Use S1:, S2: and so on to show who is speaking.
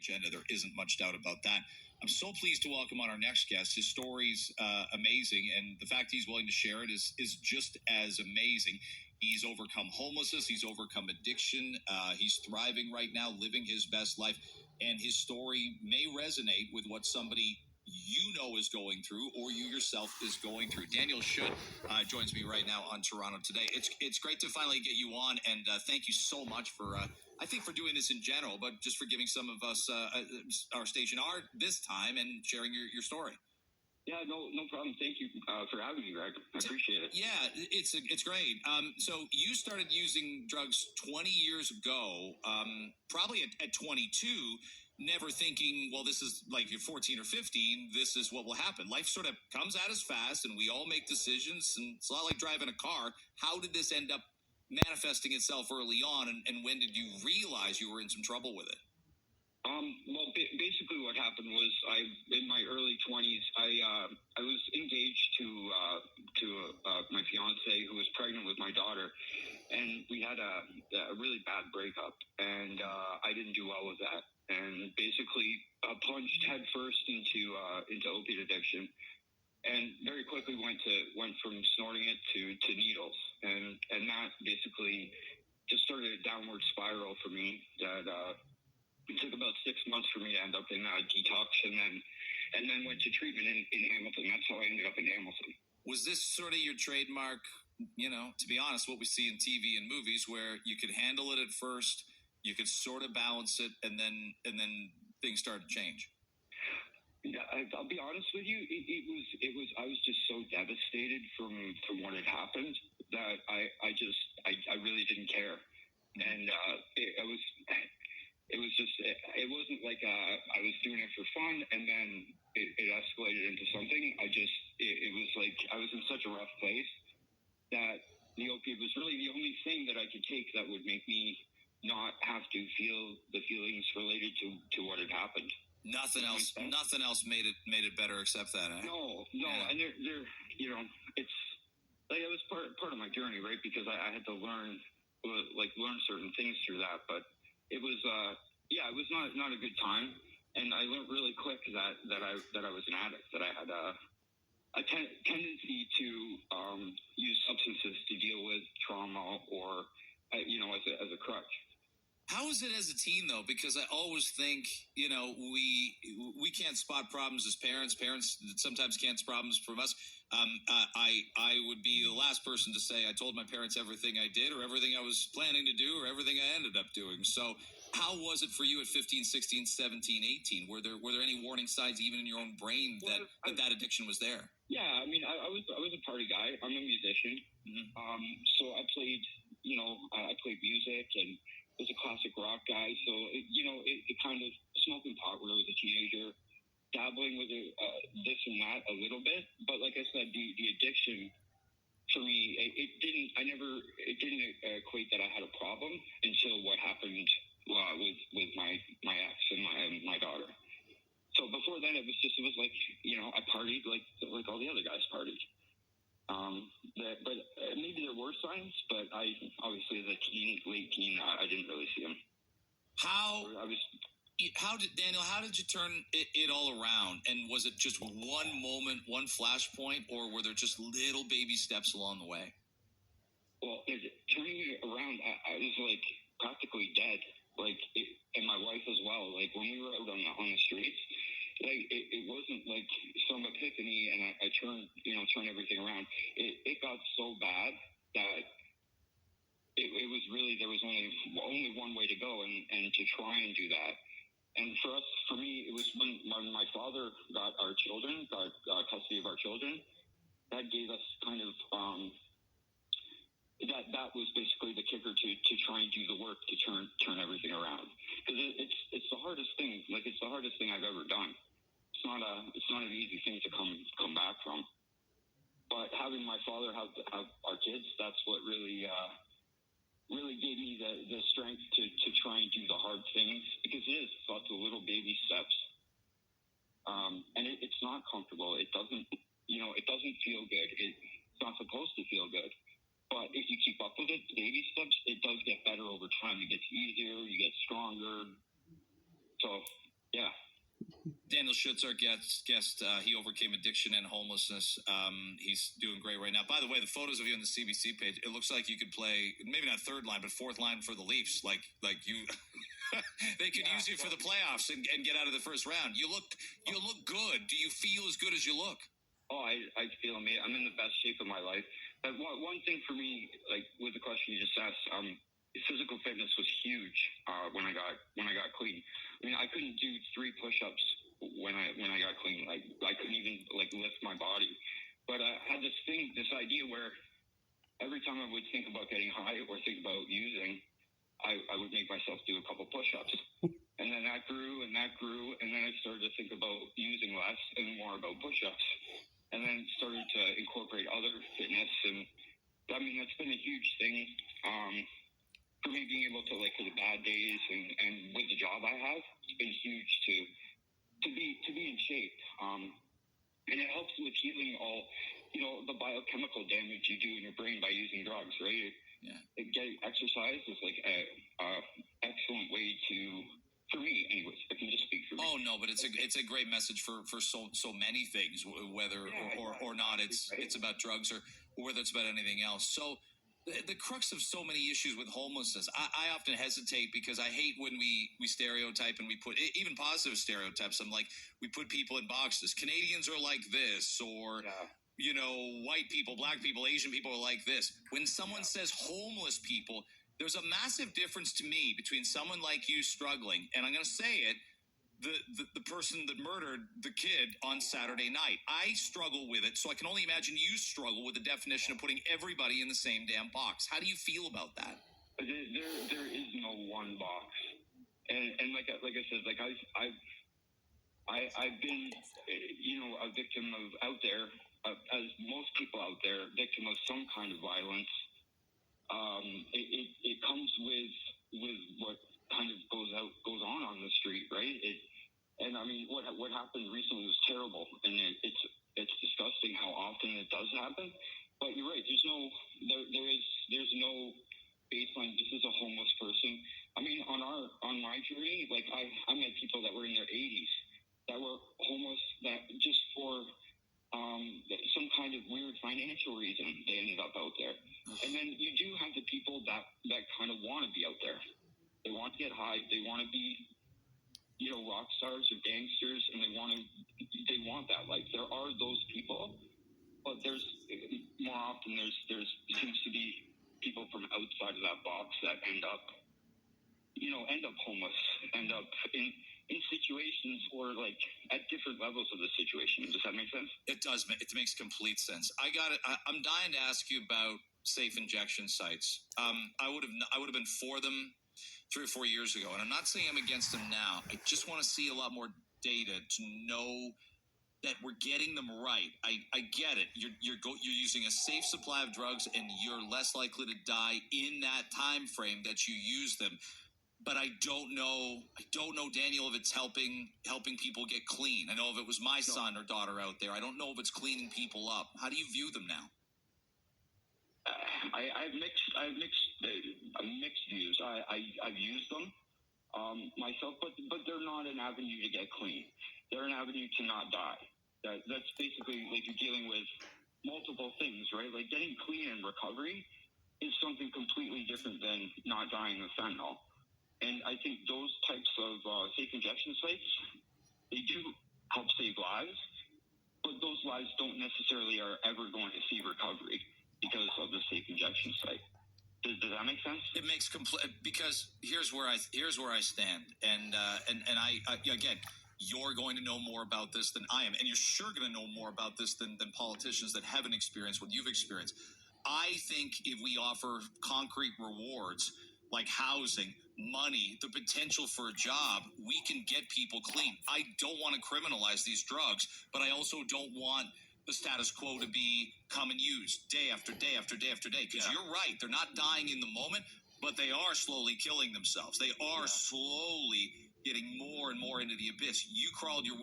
S1: agenda. There isn't much doubt about that. I'm so pleased to welcome on our next guest. His story's amazing, and the fact he's willing to share it is just as amazing. He's overcome homelessness. He's overcome addiction. He's thriving right now, living his best life. And his story may resonate with what somebody you know is going through or you yourself is going through. Daniel Schutt joins me right now on Toronto Today. It's great to finally get you on, and thank you so much for, I think, for doing this in general, but just for giving some of us, our station, this time and sharing your story.
S2: Yeah, no problem. Thank you for having me, Greg. I appreciate it.
S1: Yeah, it's great. So you started using drugs 20 years ago, probably at 22, never thinking, well, this is like you're 14 or 15, this is what will happen. Life sort of comes at us fast, and we all make decisions, and it's a lot like driving a car. How did this end up manifesting itself early on, and when did you realize you were in some trouble with it?
S2: Well, basically what happened was in my early 20s, I was engaged to my fiance who was pregnant with my daughter, and we had a really bad breakup, and I didn't do well with that, and basically plunged headfirst into opiate addiction, and very quickly went from snorting it to needles, and that basically just started a downward spiral for me that it took about 6 months for me to end up in detox, and then went to treatment in Hamilton. That's how I ended up in Hamilton.
S1: Was this sort of your trademark, to be honest, what we see in TV and movies, where you could handle it at first, you could sort of balance it, and then things started to change?
S2: Yeah, I'll be honest with you. It was. I was just so devastated from what had happened that I really didn't care, and it was just, it wasn't like I was doing it for fun and then it escalated into something. It was like I was in such a rough place that the opiate was really the only thing that I could take that would make me not have to feel the feelings related to what had happened.
S1: Nothing else made it better except that, eh?
S2: No. Yeah. And there, it's like it was part of my journey, right? Because I had to learn certain things through that, but it was, it was not a good time, and I learned really quick that I was an addict, that I had a tendency to use substances to deal with trauma or, as a crutch.
S1: How is it as a teen, though? Because I always think, we can't spot problems as parents. Parents sometimes can't spot problems from us. I would be the last person to say I told my parents everything I did or everything I was planning to do or everything I ended up doing. So how was it for you at 15, 16, 17, 18? Were there any warning signs even in your own brain that addiction was there?
S2: Yeah, I mean, I was a party guy. I'm a musician. Mm-hmm. So I played, I played music and was a classic rock guy. So, it kind of smoking pot when I was a teenager, dabbling with this and that a little bit. But like I said, the addiction for me, it didn't equate that I had a problem until what happened with my ex and my daughter. So before then, it was like, I partied like all the other guys partied. But maybe there were signs, but I obviously as a late teen, I didn't really see them.
S1: How did you turn it all around? And was it just one moment, one flashpoint, or were there just little baby steps along the way?
S2: Well, turning it around, I was like practically dead, and my wife as well. Like when we were out on the streets, like it wasn't like some epiphany and I turned everything around. It got so bad that it was really, there was only one way to go and to try and do that. And for me, it was when my father got our children, got custody of our children, that gave us kind of, that was basically the kicker to try and do the work to turn everything around. Because it's the hardest thing, it's the hardest thing I've ever done. It's not an easy thing to come back from. But having my father have our kids, that's what really gave me the strength to try and do the hard things, because it is lots of little baby steps. And it's not comfortable. It doesn't feel good. It's not supposed to feel good. But if you keep up with it, baby steps, it does get better over time. It gets easier. You get stronger. So Yeah.
S1: Daniel Schutz, our guest. He overcame addiction and homelessness. He's doing great right now. By the way, the photos of you on the CBC page, it looks like you could play maybe not third line, but fourth line for the Leafs. Like you, they could use you for the playoffs and get out of the first round. You look good. Do you feel as good as you look?
S2: Oh, I feel amazing. I'm in the best shape of my life. But one thing for me, like with the question you just asked, physical fitness was huge when I got clean. I mean, I couldn't do 3 push-ups when I got clean. Like I couldn't even lift my body. But I had this idea where every time I would think about getting high or think about using, I would make myself do a couple push-ups. And then that grew, and then I started to think about using less and more about push-ups. And then started to incorporate other fitness. And I mean, that's been a huge thing for me, being able to, for the bad days and with the job I have, it's been huge to be in shape. And it helps with healing all, the biochemical damage you do in your brain by using drugs, right?
S1: Yeah.
S2: Getting exercise is a excellent way to, for me anyways, I can just speak for me.
S1: Oh no, but it's a great message for so many things, whether or not it's about drugs or whether it's about anything else. So the crux of so many issues with homelessness, I often hesitate because I hate when we stereotype and we put even positive stereotypes. I'm like, we put people in boxes. Canadians are like this, or white people, black people, Asian people are like this. When someone says homeless people, there's a massive difference to me between someone like you struggling, and I'm going to say it, the person that murdered the kid on Saturday night. I struggle with it, so I can only imagine you struggle with the definition of putting everybody in the same damn box. How do you feel about that?
S2: There is no one box, and like I said, I've been a victim of out there, as most people out there, victim of some kind of violence. It comes with what kind of goes on the street, right? And I mean, what happened recently was terrible, and it's disgusting how often it does happen. But you're right. There's no baseline. This is a homeless person. I mean, on my journey, I met people that were in their 80s that were homeless, that just for some kind of weird financial reason they ended up out there. And then you do have the people that kind of want to be out there. They want to get high. They want to be, rock stars or gangsters, and they want that life. There are those people, but there's more often there seems to be people from outside of that box that end up homeless, end up in situations or at different levels of the situation. Does that make sense?
S1: It does. It makes complete sense. I'm dying to ask you about safe injection sites. I would have been for them 3 or 4 years ago, and I'm not saying I'm against them now. I just want to see a lot more data to know that we're getting them right. I get it. You're using a safe supply of drugs, and you're less likely to die in that time frame that you use them. But I don't know, Daniel, if it's helping people get clean. I know if it was my son or daughter out there. I don't know if it's cleaning people up. How do you view them now?
S2: I have mixed views. I've used them myself, but they're not an avenue to get clean. They're an avenue to not die. That's basically you're dealing with multiple things, right? Like getting clean and recovery is something completely different than not dying of fentanyl. And I think those types of safe injection sites, they do help save lives, but those lives don't necessarily are ever going to see recovery because of the safe injection site. Does that make sense?
S1: It makes complete, because here's where I stand, and I again, you're going to know more about this than I am, and you're sure going to know more about this than politicians that haven't experienced what you've experienced. I think if we offer concrete rewards like housing, money, the potential for a job, we can get people clean. I don't want to criminalize these drugs, but I also don't want the status quo to be come and use day after day after day after day. Because you're right, they're not dying in the moment, but they are slowly killing themselves. They are slowly getting more and more into the abyss. You crawled your